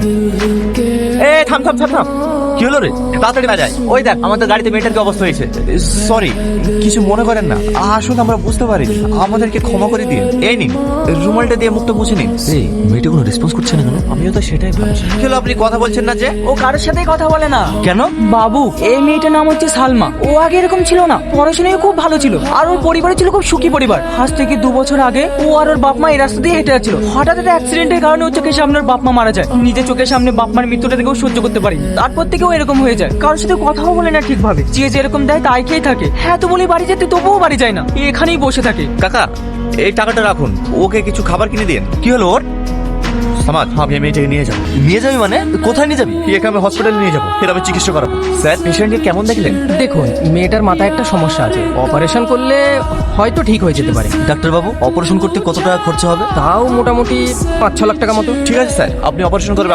এ থাম থাম থাম থাম, কি হলো রে? তাড়াতাড়ি বাজায়। ওই দেখ আমাদের গাড়িতে মেয়েটার কি অবস্থা হয়েছে। সরি, কিছু মনে করেন না, আসলে আমরা বুঝতে পারিনি, আমাদেরকে ক্ষমা করে দিন। এই নিন রুমালটা দিয়ে মুখটা মুছে নিন। এই মেয়েটা কোনো রেসপন্স করছে না কেন? আমিও তো সেটাই ভাবছি। কি হলো, আপনি কথা বলছেন না যে? ও কারোর সাথেই কথা বলে না। কেন? বাবু, এই মেয়েটার নাম হচ্ছে সালমা। ও আগে এরকম ছিল না, পড়াশোনায় খুব ভালো ছিল, আর ওর পরিবারে ছিল খুব সুখী পরিবার। আজ থেকে 2 বছর আগে ও আর ওর বাপ মা এই রাস্তা দিয়ে হেঁটে যাচ্ছিল, হঠাৎ একটা অ্যাক্সিডেন্টের কারণে ওর চোখের সামনে ওর বাপ মা মারা যায়। নিজের চোখের সামনে বাপ মার মৃত্যুটা থেকেও সহ্য করতে পারি, তারপর থেকেও এরকম হয়ে যায়, কারোর সাথে কথাও বলে না ঠিকভাবে, যে যেরকম দেয় তাই খেয়ে থাকে। হ্যাঁ তো বলি বাড়ি যেতে, তবুও বাড়ি যায় না, এখানেই বসে থাকে। কাকা এই টাকাটা রাখুন, ওকে কিছু খাবার কিনে দিন। কি হলো ওর? সমাজ, আমি মেয়েটাকে নিয়ে যাবো। নিয়ে যাবি মানে? কোথায় নিয়ে যাবি? একে আমি হসপিটালে নিয়ে যাবো, এর আমি চিকিৎসা করাবো। স্যার পেশেন্টকে কেমন দেখলেন? দেখুন, মেয়েটার মাথায় একটা সমস্যা আছে, অপারেশন করলে হয়তো ঠিক হয়ে যেতে পারে। ডাক্তারবাবু, অপারেশন করতে কত টাকা খরচা হবে? তাও মোটামুটি 5-6 লাখ টাকা মতো। ঠিক আছে স্যার, আপনি অপারেশন করে